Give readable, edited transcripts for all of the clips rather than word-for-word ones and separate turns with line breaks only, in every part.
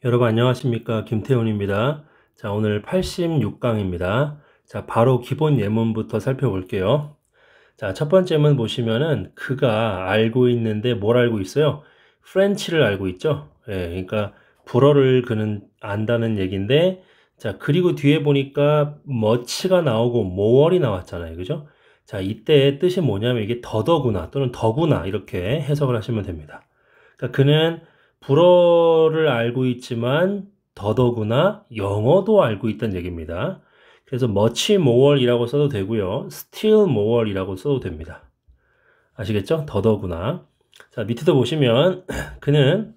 여러분 안녕하십니까, 김태훈입니다. 자, 오늘 86강입니다. 자, 바로 기본 예문부터 살펴볼게요. 자, 첫 번째 예문 보시면은 그가 알고 있는데 뭘 알고 있어요? 프렌치를 알고 있죠. 예, 그러니까 불어를 그는 안다는 얘기인데, 자, 그리고 뒤에 보니까 much가 나오고 more이 나왔잖아요. 그죠? 자, 이때 뜻이 뭐냐면 이게 더더구나 또는 더구나 이렇게 해석을 하시면 됩니다. 그러니까 그는 불어를 알고 있지만 더더구나 영어도 알고 있다는 얘기입니다. 그래서 much more이라고 써도 되고요. still more이라고 써도 됩니다. 아시겠죠? 더더구나. 자, 밑에도 보시면 그는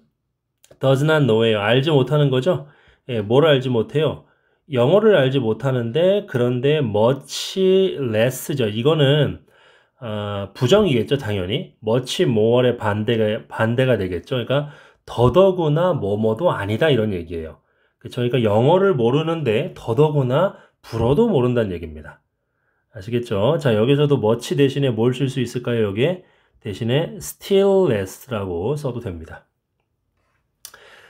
does not know예요. 알지 못하는 거죠? 예, 뭘 알지 못해요? 영어를 알지 못하는데 그런데 much less죠. 이거는 부정이겠죠, 당연히. much more의 반대가 되겠죠. 그러니까 더더구나 뭐뭐도 아니다 이런 얘기예요. 그렇죠? 그러니까 영어를 모르는데 더더구나 불어도 모른다는 얘기입니다. 아시겠죠? 자, 여기서도 much 대신에 뭘 쓸 수 있을까요? 여기에 대신에 still less라고 써도 됩니다.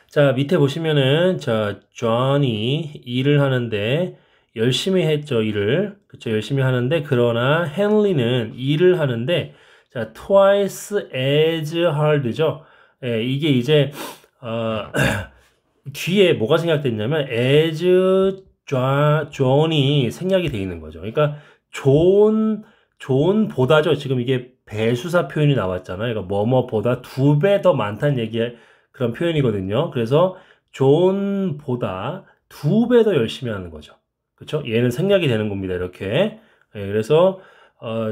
자, 밑에 보시면은 자, John이 일을 하는데 열심히 했죠, 일을. 그쵸, 열심히 하는데 그러나 헨리는 일을 하는데 자, twice as hard죠. 예, 이게 이제 뒤에 뭐가 생략됐냐면 as John이 생략이 돼 있는 거죠. 그러니까 존보다죠. 지금 이게 배수사 표현이 나왔잖아요. 그러니까 뭐뭐보다 2배 더 많다는 얘기에 그런 표현이거든요. 그래서 존보다 2배 더 열심히 하는 거죠. 그렇죠? 얘는 생략이 되는 겁니다. 이렇게. 예, 그래서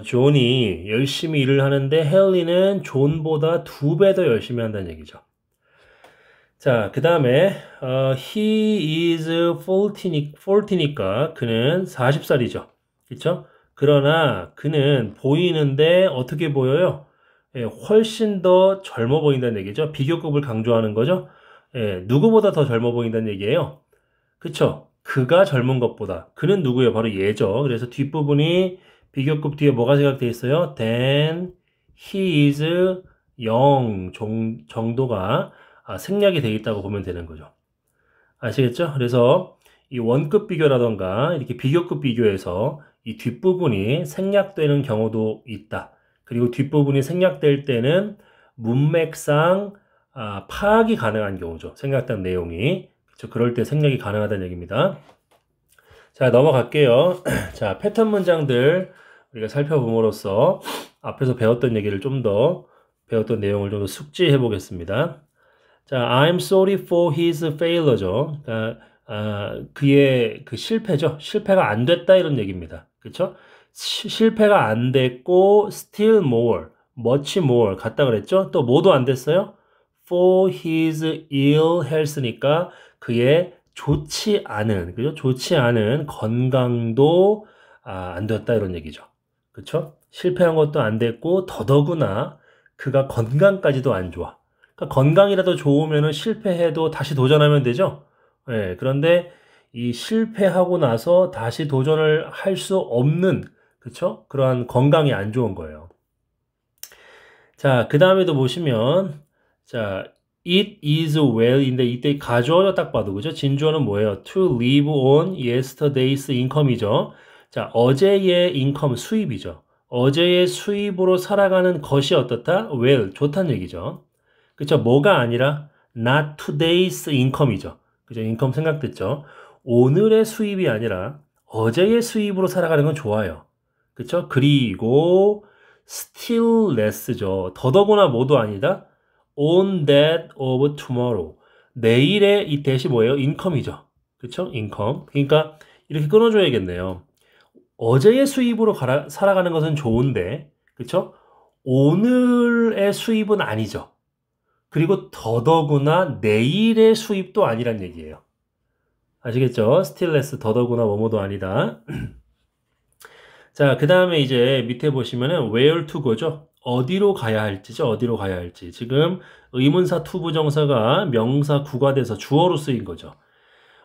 존이 열심히 일을 하는데 헨리는 존보다 2배 더 열심히 한다는 얘기죠. 자, 그 다음에 he is 40니까 그는 40살이죠. 그렇죠? 그러나 그는 보이는데 어떻게 보여요? 예, 훨씬 더 젊어 보인다는 얘기죠. 비교급을 강조하는 거죠. 예, 누구보다 더 젊어 보인다는 얘기예요. 그쵸? 그가 젊은 것보다. 그는 누구예요? 바로 얘죠. 그래서 뒷부분이 비교급 뒤에 뭐가 생각되어 있어요? Then he is young 정도가 생략이 되어 있다고 보면 되는 거죠. 아시겠죠? 그래서 이 원급 비교라던가 이렇게 비교급 비교에서 이 뒷부분이 생략되는 경우도 있다. 그리고 뒷부분이 생략될 때는 문맥상 파악이 가능한 경우죠. 생략된 내용이. 그렇죠? 그럴 때 생략이 가능하다는 얘기입니다. 자, 넘어갈게요. 자, 패턴 문장들 우리가 살펴봄으로써 앞에서 배웠던 얘기를 좀 더 배웠던 내용을 좀 더 숙지해 보겠습니다. 자, I'm sorry for his failure죠. 그러니까 그의 그 실패죠. 실패가 안 됐다 이런 얘기입니다. 그렇죠? 실패가 안 됐고 still more, much more 같다 그랬죠? 또 뭐도 안 됐어요? for his ill health니까 그의 좋지 않은, 그죠? 좋지 않은 건강도 안 됐다 이런 얘기죠. 그렇죠? 실패한 것도 안 됐고 더더구나 그가 건강까지도 안 좋아. 그러니까 건강이라도 좋으면은 실패해도 다시 도전하면 되죠. 예, 그런데 이 실패하고 나서 다시 도전을 할 수 없는, 그쵸? 그러한 건강이 안 좋은 거예요. 자, 그 다음에도 보시면, 자, it is well인데 이때 가주어죠, 딱 봐도, 그죠? 진주어는 뭐예요? to live on yesterday's income이죠. 자, 어제의 인컴, 수입이죠. 어제의 수입으로 살아가는 것이 어떻다? well, 좋다는 얘기죠. 그쵸? 뭐가 아니라 not today's income이죠. 그죠? 인컴 생각됐죠? 오늘의 수입이 아니라 어제의 수입으로 살아가는 건 좋아요. 그쵸? 그리고 still less죠. 더더구나 뭐도 아니다. on that of tomorrow. 내일의 이 대시 뭐예요? 인컴이죠. 그쵸? 인컴. 그러니까 이렇게 끊어줘야겠네요. 어제의 수입으로 살아가는 것은 좋은데, 그쵸? 오늘의 수입은 아니죠. 그리고 더더구나 내일의 수입도 아니란 얘기예요. 아시겠죠? 스틸레스 더더구나 뭐뭐도 아니다. 자, 그 다음에 이제 밑에 보시면은 where to go죠. 어디로 가야 할지죠. 어디로 가야 할지. 지금 의문사 투부정사가 명사 구가 돼서 주어로 쓰인 거죠.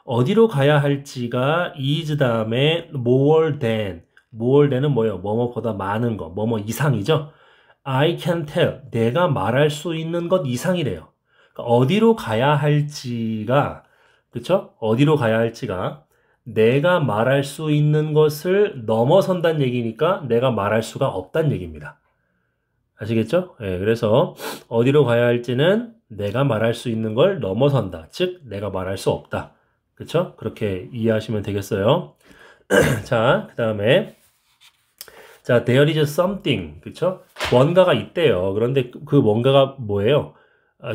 어디로 가야 할지가 is 다음에 more than. more than은 뭐예요? 뭐뭐보다 많은 거. 뭐뭐 이상이죠. I can tell. 내가 말할 수 있는 것 이상이래요. 그러니까 어디로 가야 할지가 그쵸? 어디로 가야 할지가 내가 말할 수 있는 것을 넘어선다는 얘기니까 내가 말할 수가 없다는 얘기입니다. 아시겠죠? 예, 그래서 어디로 가야 할지는 내가 말할 수 있는 걸 넘어선다. 즉, 내가 말할 수 없다. 그쵸? 그렇게 이해하시면 되겠어요. 자, 그 다음에 자, there is something. 그쵸? 뭔가가 있대요. 그런데 그 뭔가가 뭐예요?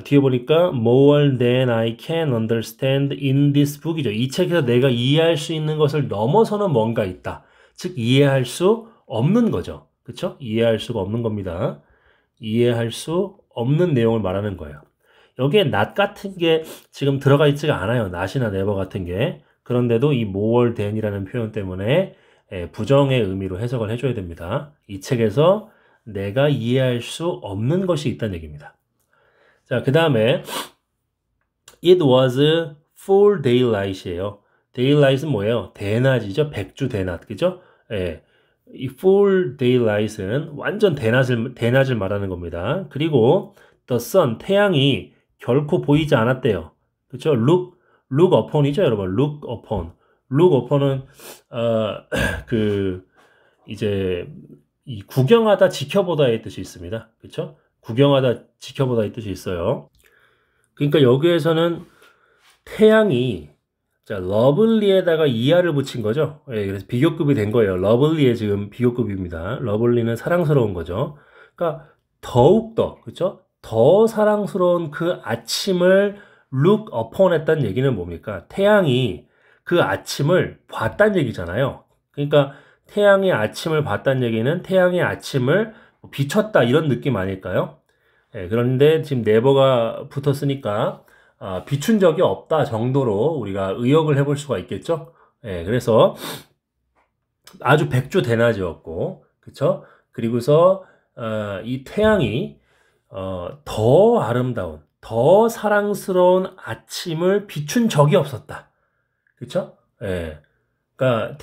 뒤에 보니까 more than I can understand in this book이죠. 이 책에서 내가 이해할 수 있는 것을 넘어서는 뭔가 있다. 즉 이해할 수 없는 거죠. 그쵸? 이해할 수가 없는 겁니다. 이해할 수 없는 내용을 말하는 거예요. 여기에 not 같은 게 지금 들어가 있지가 않아요. not이나 never 같은 게. 그런데도 이 more than이라는 표현 때문에 부정의 의미로 해석을 해줘야 됩니다. 이 책에서 내가 이해할 수 없는 것이 있다는 얘기입니다. 자, 그 다음에 it was full daylight이에요. daylight은 뭐예요? 대낮이죠. 백주 대낮, 그죠? 예. 이 full daylight은 완전 대낮을 말하는 겁니다. 그리고 the sun, 태양이 결코 보이지 않았대요. 그죠? look upon이죠, 여러분. look upon. look upon은 이제 이 구경하다 지켜보다의 뜻이 있습니다. 그렇죠? 구경하다 지켜보다의 뜻이 있어요. 그러니까 여기에서는 태양이 자, 러블리에다가 이하를 붙인 거죠. 예, 그래서 비교급이 된 거예요. 러블리에 지금 비교급입니다. 러블리는 사랑스러운 거죠. 그러니까 더욱더 그렇죠? 더 사랑스러운 그 아침을 look upon 했다는 얘기는 뭡니까? 태양이 그 아침을 봤다는 얘기잖아요. 그러니까 태양의 아침을 봤다는 얘기는 태양의 아침을 비췄다 이런 느낌 아닐까요? 예, 그런데 지금 네버가 붙었으니까 비춘 적이 없다 정도로 우리가 의역을 해볼 수가 있겠죠. 예, 그래서 아주 백주 대낮이었고, 그쵸? 그리고서 이 태양이 더 아름다운, 더 사랑스러운 아침을 비춘 적이 없었다. 그쵸? 예. 그러니까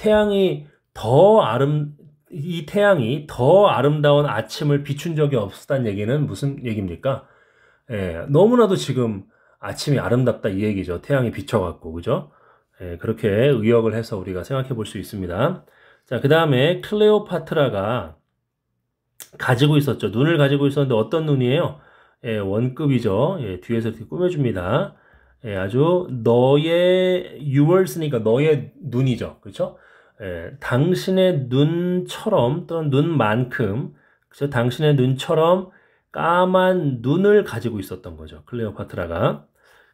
이 태양이 더 아름다운 아침을 비춘 적이 없었다는 얘기는 무슨 얘기입니까? 예, 너무나도 지금 아침이 아름답다 이 얘기죠. 태양이 비춰갖고, 그죠? 예, 그렇게 의역을 해서 우리가 생각해 볼 수 있습니다. 자, 그 다음에 클레오파트라가 가지고 있었죠. 눈을 가지고 있었는데 어떤 눈이에요? 예, 원급이죠. 예, 뒤에서 이렇게 꾸며줍니다. 예, 아주 너의 yurs니까 너의 눈이죠. 그렇죠? 예, 당신의 눈처럼 또는 눈만큼 그렇죠? 당신의 눈처럼 까만 눈을 가지고 있었던 거죠. 클레오파트라가.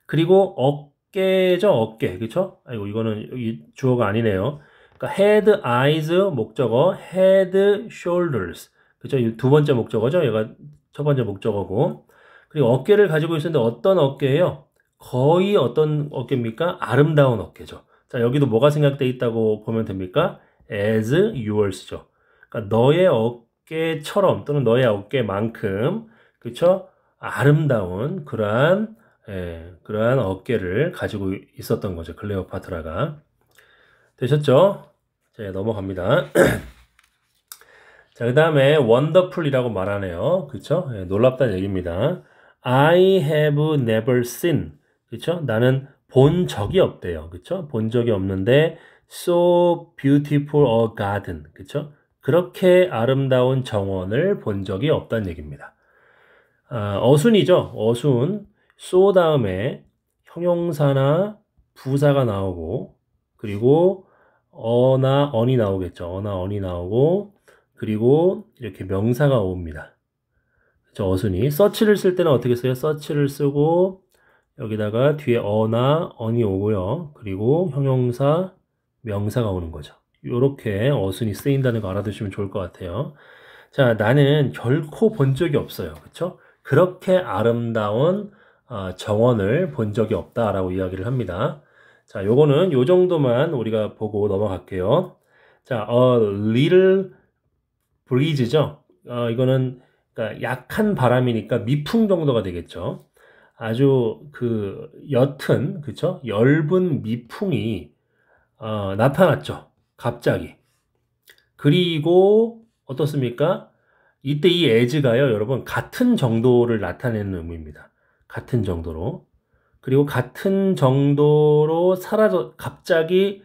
그리고 어깨죠, 어깨. 그렇죠? 아이고 이거는 여기 주어가 아니네요. 그러니까 head, eyes 목적어, head, shoulders. 그렇죠? 이 두 번째 목적어죠. 얘가 첫 번째 목적어고. 그리고 어깨를 가지고 있었는데 어떤 어깨예요? 거의 어떤 어깨입니까? 아름다운 어깨죠. 자, 여기도 뭐가 생각되어 있다고 보면 됩니까? as yours죠. 그러니까 너의 어깨처럼 또는 너의 어깨만큼 그렇죠? 아름다운 그러한 어깨를 가지고 있었던 거죠. 클레오파트라가. 되셨죠? 자, 넘어갑니다. 자, 그 다음에 wonderful이라고 말하네요. 그렇죠? 예, 놀랍다는 얘기입니다. I have never seen. 그렇죠? 나는 본 적이 없대요. 그렇죠? 본 적이 없는데 so beautiful a garden. 그렇죠? 그렇게 아름다운 정원을 본 적이 없다는 얘기입니다. 어순이죠. 어순. so 다음에 형용사나 부사가 나오고 그리고 어나 언이 나오겠죠. 어나 언이 나오고 그리고 이렇게 명사가 옵니다. 그렇죠? 어순이. 서치를 쓸 때는 어떻게 써요? 서치를 쓰고 여기다가 뒤에 어나 언이 오고요. 그리고 형용사, 명사가 오는 거죠. 이렇게 어순이 쓰인다는 거 알아두시면 좋을 것 같아요. 자, 나는 결코 본 적이 없어요. 그렇죠? 그렇게 아름다운 정원을 본 적이 없다라고 이야기를 합니다. 자, 요거는 요 정도만 우리가 보고 넘어갈게요. 자, a little breeze죠. 이거는 그러니까 약한 바람이니까 미풍 정도가 되겠죠. 아주 그 옅은 그쵸? 엷은 미풍이 나타났죠. 갑자기. 그리고 어떻습니까? 이때 이 as가요, 여러분 같은 정도를 나타내는 의미입니다. 같은 정도로. 그리고 같은 정도로 갑자기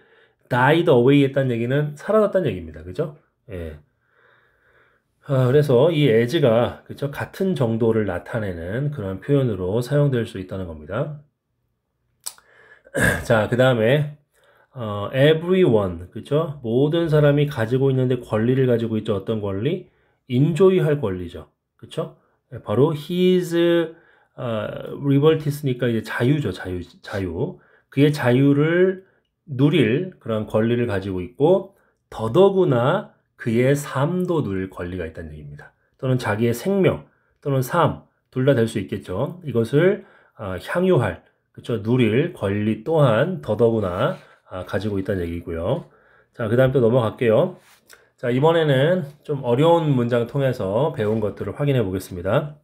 died away 했다는 얘기는 사라졌다는 얘기입니다. 그죠? 예. 그래서 이 as가, 그죠? 같은 정도를 나타내는 그런 표현으로 사용될 수 있다는 겁니다. 자, 그 다음에, everyone, 그죠? 모든 사람이 가지고 있는데 권리를 가지고 있죠. 어떤 권리? enjoy 할 권리죠. 그쵸? 바로 his, liberties니까 이제 자유죠. 자유. 그의 자유를 누릴 그런 권리를 가지고 있고, 더더구나 그의 삶도 누릴 권리가 있다는 얘기입니다. 또는 자기의 생명, 또는 삶, 둘 다 될 수 있겠죠. 이것을 향유할, 그쵸? 누릴 권리 또한 더더구나 가지고 있다는 얘기고요. 자, 그 다음 또 넘어갈게요. 자, 이번에는 좀 어려운 문장 통해서 배운 것들을 확인해 보겠습니다.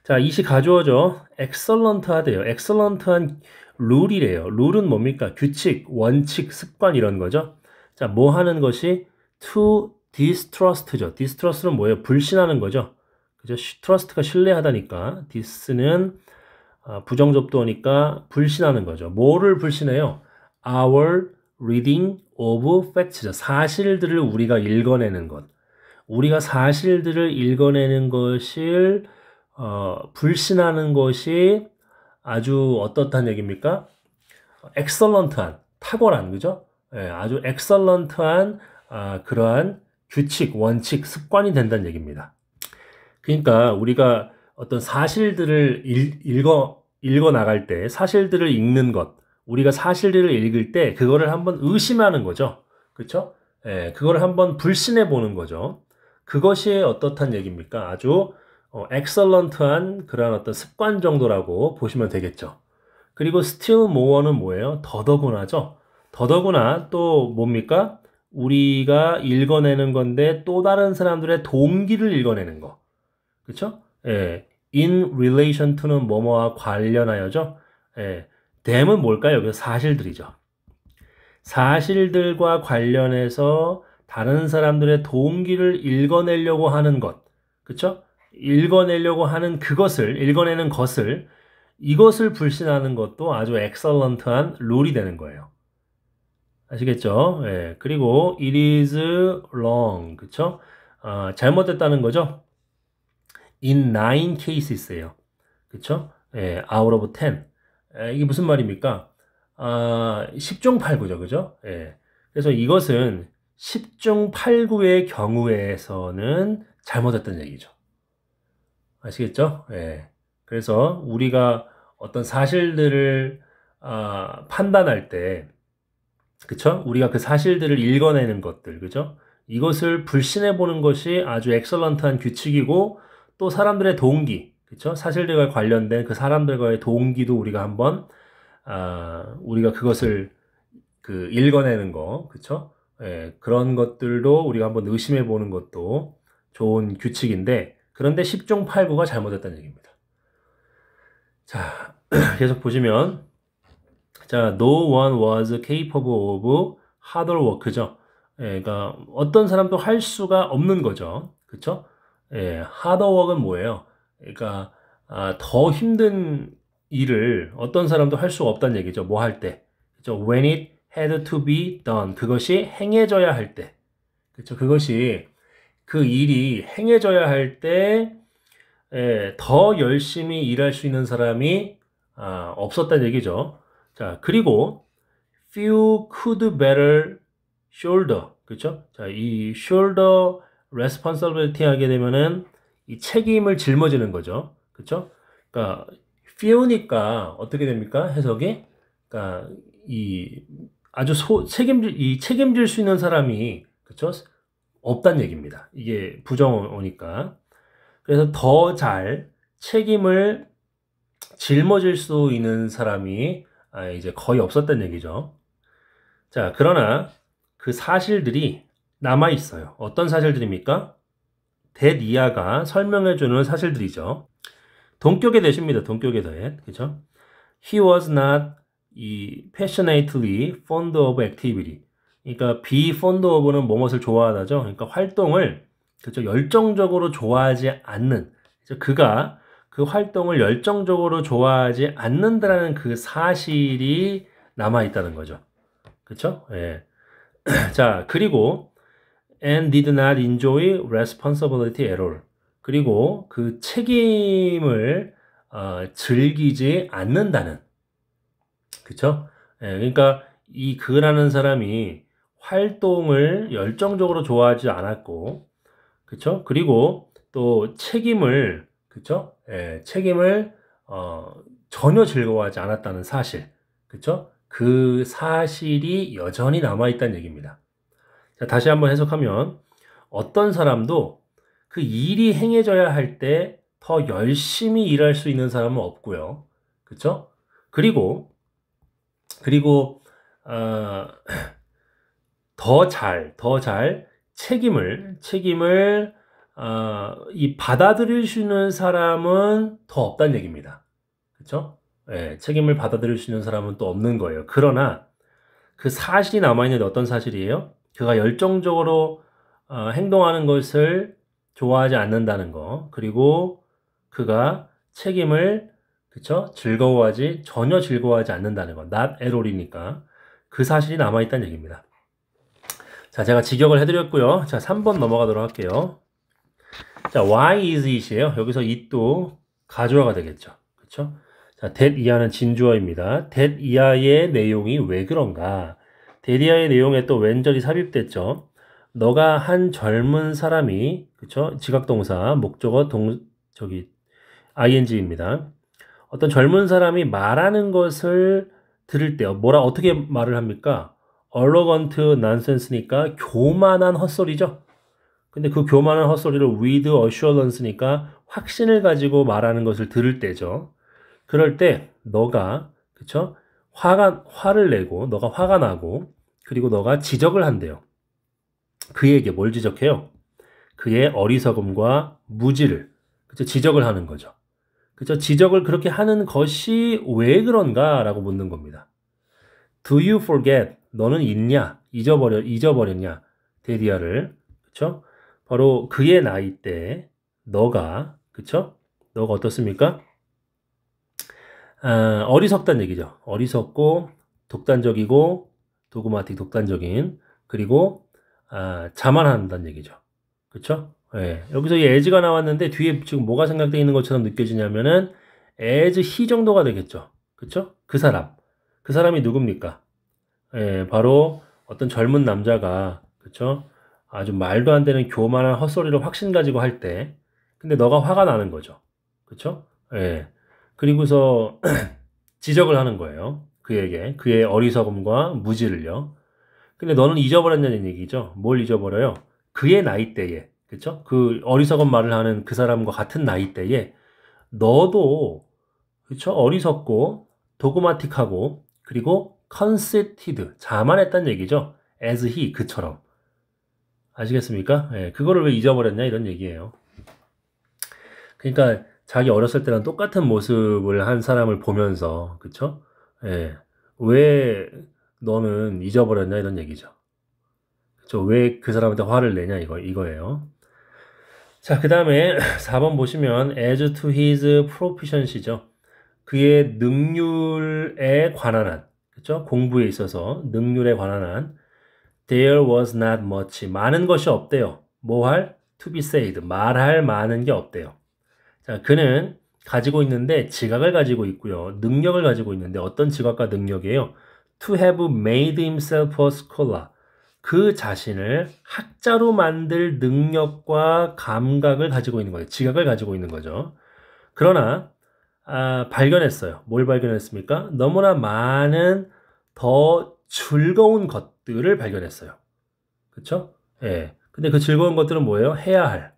자, 이시 가주어죠. excellent 하대요. excellent한 룰이래요. 룰은 뭡니까? 규칙, 원칙, 습관 이런 거죠. 자, 뭐 하는 것이 to distrust죠. distrust는 뭐예요? 불신하는 거죠. 그죠? trust가 신뢰하다니까. dis는 부정접두어니까 불신하는 거죠. 뭐를 불신해요? Our reading of facts죠. 사실들을 우리가 읽어내는 것. 우리가 사실들을 읽어내는 것을 불신하는 것이 아주 어떻다는 얘기입니까? excellent한, 탁월한, 그죠? 예, 아주 excellent한 그러한 규칙, 원칙, 습관이 된다는 얘기입니다. 그러니까 우리가 어떤 사실들을 읽어 나갈 때, 사실들을 읽는 것, 우리가 사실들을 읽을 때 그거를 한번 의심하는 거죠. 그렇죠? 예, 그거를 한번 불신해 보는 거죠. 그것이 어떻단 얘기입니까? 아주 excellent한 그런 어떤 습관 정도라고 보시면 되겠죠. 그리고 still more는 뭐예요? 더더구나죠. 더더구나 또 뭡니까? 우리가 읽어내는 건데 또 다른 사람들의 동기를 읽어내는 거. 그렇죠? 예. in relation to는 뭐뭐와 관련하여죠. 예. then은 뭘까요? 여기 사실들이죠. 사실들과 관련해서 다른 사람들의 동기를 읽어내려고 하는 것. 그렇죠? 읽어내려고 하는 그것을, 읽어내는 것을, 이것을 불신하는 것도 아주 excellent한 룰이 되는 거예요. 아시겠죠? 예. 그리고 it is wrong. 그렇죠? 잘못됐다는 거죠. in 9 cases예요. 그쵸? 예, out of 10. 이게 무슨 말입니까? 10중 8구죠. 그죠? 예. 그래서 이것은 10중 8구의 경우에서는 잘못했다는 얘기죠. 아시겠죠? 예. 그래서 우리가 어떤 사실들을 판단할 때, 그쵸? 우리가 그 사실들을 읽어내는 것들, 그죠? 이것을 불신해 보는 것이 아주 엑설런트한 규칙이고, 또 사람들의 동기, 그쵸? 사실들과 관련된 그 사람들과의 동기도 우리가 한번, 우리가 그것을 읽어내는 거, 그쵸? 예, 그런 것들도 우리가 한번 의심해 보는 것도 좋은 규칙인데, 그런데 10중 8구가 잘못됐다는 얘기입니다. 자, 계속 보시면, 자, no one was capable of harder work죠. 예, 그러니까 어떤 사람도 할 수가 없는 거죠. 그쵸? 예, harder work은 뭐예요? 그러니까 더 힘든 일을 어떤 사람도 할 수가 없다는 얘기죠. 뭐 할 때. 그쵸? When it had to be done. 그것이 행해져야 할 때. 그쵸? 그것이 그 일이 행해져야 할 때 더 열심히 일할 수 있는 사람이 없었다는 얘기죠. 자, 그리고 few could better shoulder. 그쵸? 자, 이 shoulder responsibility 하게 되면은 이 책임을 짊어지는 거죠. 그쵸? 그러니까 few니까 어떻게 됩니까? 해석이? 그러니까 이 아주 책임질 수 있는 사람이 그쵸? 없다는 얘기입니다. 이게 부정어니까. 그래서 더 잘 책임을 짊어질 수 있는 사람이 이제 거의 없었다는 얘기죠. 자, 그러나 그 사실들이 남아 있어요. 어떤 사실들입니까? 대니아가 설명해주는 사실들이죠. 동격의 대십니다. 동격의 대. 그죠? He was not passionately fond of activity. 그러니까 be fond of는 무엇을 좋아하다죠. 그러니까 활동을 그렇죠? 열정적으로 좋아하지 않는 그가 그 활동을 열정적으로 좋아하지 않는다라는 그 사실이 남아있다는 거죠. 그쵸? 예. 자, 그리고 and did not enjoy responsibility at all. 그리고 그 책임을 즐기지 않는다는. 그쵸? 예, 그러니까 이 그라는 사람이 활동을 열정적으로 좋아하지 않았고, 그쵸? 그리고 또 책임을, 그쵸? 예, 책임을 전혀 즐거워하지 않았다는 사실, 그쵸? 그 사실이 여전히 남아있다는 얘기입니다. 자, 다시 한번 해석하면 어떤 사람도 그 일이 행해져야 할 때 더 열심히 일할 수 있는 사람은 없고요. 그쵸? 그리고 어, 더 잘 책임을 이 받아들일 수 있는 사람은 더 없다는 얘기입니다. 그쵸? 예, 책임을 받아들일 수 있는 사람은 또 없는 거예요. 그러나 그 사실이 남아있는데 어떤 사실이에요? 그가 열정적으로 행동하는 것을 좋아하지 않는다는 거. 그리고 그가 책임을 그쵸? 전혀 즐거워하지 않는다는 거. not at all이니까 그 사실이 남아있다는 얘기입니다. 자, 제가 직역을 해드렸고요. 자, 3번 넘어가도록 할게요. 자, why is it이에요. 여기서 it도 가주어가 되겠죠. 그쵸? 자, that 이하는 진주어입니다. that 이하의 내용이 왜 그런가? that 이하의 내용에 또 웬절이 삽입됐죠. 너가 한 젊은 사람이, 그쵸? 지각동사, 목적어, ing입니다. 어떤 젊은 사람이 말하는 것을 들을 때요. 어떻게 말을 합니까? elegant nonsense니까 교만한 헛소리죠. 근데 그 교만한 헛소리를 with assurance니까 확신을 가지고 말하는 것을 들을 때죠. 그럴 때 너가 그쵸? 화를 내고 너가 화가 나고 그리고 너가 지적을 한대요. 그에게 뭘 지적해요? 그의 어리석음과 무지를 그쵸? 지적을 하는 거죠. 그쵸? 지적을 그렇게 하는 것이 왜 그런가라고 묻는 겁니다. Do you forget? 너는 잊냐? 잊어버렸냐? 데디아를. 그쵸? 바로 그의 나이 때 너가 그쵸? 너가 어떻습니까? 어리석다는 얘기죠. 어리석고 독단적이고 독단적인 그리고 자만한다는 얘기죠. 그쵸? 예. 여기서 이 as가 나왔는데 뒤에 지금 뭐가 생각되어 있는 것처럼 느껴지냐면은 as he 정도가 되겠죠. 그쵸? 그 사람이 누굽니까? 예, 바로 어떤 젊은 남자가 그쵸? 아주 말도 안 되는 교만한 헛소리를 확신 가지고 할 때 근데 너가 화가 나는 거죠. 그쵸? 예. 그리고서 지적을 하는 거예요. 그에게 그의 어리석음과 무지를요. 근데 너는 잊어버렸냐는 얘기죠. 뭘 잊어버려요? 그의 나이대에 그쵸? 그 어리석은 말을 하는 그 사람과 같은 나이대에 너도 그쵸? 어리석고 도그마틱하고 그리고 conceited 자만했다는 얘기죠. as he 그처럼 아시겠습니까? 예, 그거를 왜 잊어버렸냐 이런 얘기예요. 그러니까 자기 어렸을 때랑 똑같은 모습을 한 사람을 보면서 그쵸? 예, 왜 너는 잊어버렸냐 이런 얘기죠. 그쵸? 왜 그 사람한테 화를 내냐 이거예요. 자, 그 다음에 4번 보시면 as to his proficiency죠. 그의 능률에 관한 한, 그쵸? 공부에 있어서 능률에 관한 한 there was not much 많은 것이 없대요. 뭐 할? to be said 말할 많은 게 없대요. 자, 그는 가지고 있는데 지각을 가지고 있고요. 능력을 가지고 있는데 어떤 지각과 능력이에요? To have made himself a scholar. 그 자신을 학자로 만들 능력과 감각을 가지고 있는 거예요. 지각을 가지고 있는 거죠. 그러나 발견했어요. 뭘 발견했습니까? 너무나 많은 더 즐거운 것들을 발견했어요. 그쵸? 예. 근데 그 즐거운 것들은 뭐예요? 해야 할.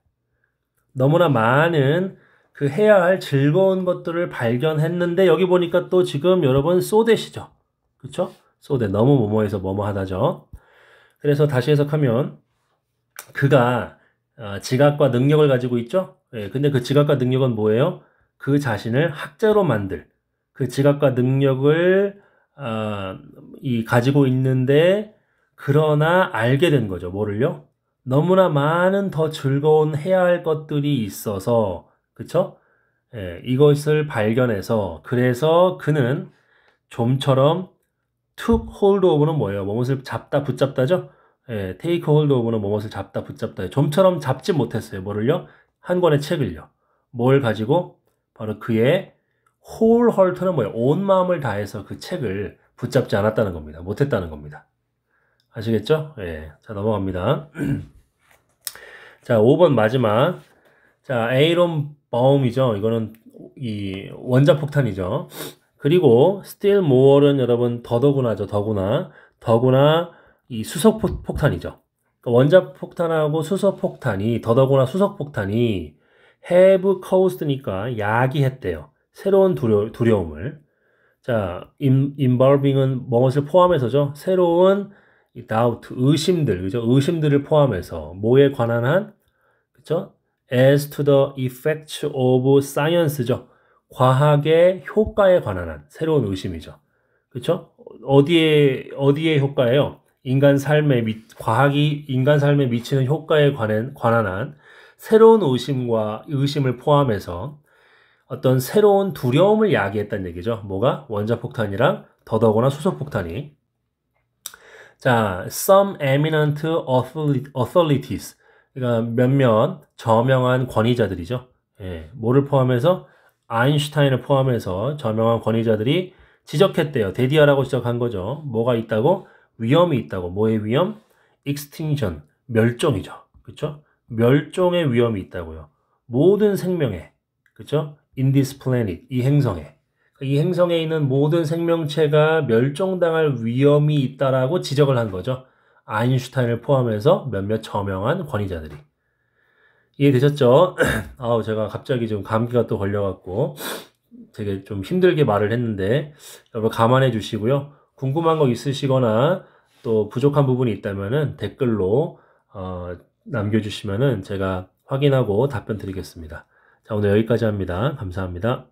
너무나 많은 그 해야 할 즐거운 것들을 발견했는데 여기 보니까 또 지금 여러분 소댓이죠. 그쵸? 소댓. 너무 뭐뭐해서 뭐뭐 하다죠. 그래서 다시 해석하면 그가 지각과 능력을 가지고 있죠. 예, 근데 그 지각과 능력은 뭐예요? 그 자신을 학자로 만들 그 지각과 능력을 가지고 있는데 그러나 알게 된 거죠. 뭐를요? 너무나 많은 더 즐거운 해야 할 것들이 있어서 그쵸? 예, 이것을 발견해서 그래서 그는 좀처럼 took hold of는 뭐예요? 무엇을 잡다 붙잡다죠? 예, take hold of는 무엇을 잡다 붙잡다. 좀처럼 잡지 못했어요. 뭐를요? 한 권의 책을요. 뭘 가지고? 바로 그의 whole heart는 뭐예요? 온 마음을 다해서 그 책을 붙잡지 않았다는 겁니다. 못했다는 겁니다. 아시겠죠? 예. 자, 넘어갑니다. 자, 5번 마지막. 자, 에이론 바움이죠. 이거는 이 원자폭탄이죠. 그리고 still more는 여러분 더더구나죠. 더구나 이 수소폭탄이죠. 그러니까 원자폭탄하고 수소폭탄이 더더구나 수소폭탄이 have caused니까 야기했대요. 새로운 두려움을. 자, involving은 무엇을 포함해서죠? 새로운 doubt, 의심들, 그죠? 의심들을 포함해서 뭐에 관한 한, 그죠? as to the effects of science죠. 과학의 효과에 관한 한 새로운 의심이죠. 그렇죠? 어디에 효과예요? 과학이 인간 삶에 미치는 효과에 관한 한 새로운 의심을 포함해서 어떤 새로운 두려움을 야기했다는 얘기죠. 뭐가? 원자폭탄이랑 더더구나 수소폭탄이. 자, some eminent authorities. 그러니까 몇몇 저명한 권위자들이죠. 예, 뭐를 포함해서? 아인슈타인을 포함해서 저명한 권위자들이 지적했대요. 데디아라고 지적한 거죠. 뭐가 있다고? 위험이 있다고. 뭐의 위험? extinction, 멸종이죠. 그렇죠? 멸종의 위험이 있다고요. 모든 생명에, 그렇죠? in this planet, 이 행성에 있는 모든 생명체가 멸종당할 위험이 있다라고 지적을 한 거죠. 아인슈타인을 포함해서 몇몇 저명한 권위자들이. 이해되셨죠? 제가 갑자기 좀 감기가 또 걸려갖고 되게 좀 힘들게 말을 했는데 여러분 감안해 주시고요. 궁금한 거 있으시거나 또 부족한 부분이 있다면은 댓글로 남겨주시면은 제가 확인하고 답변 드리겠습니다. 자, 오늘 여기까지 합니다. 감사합니다.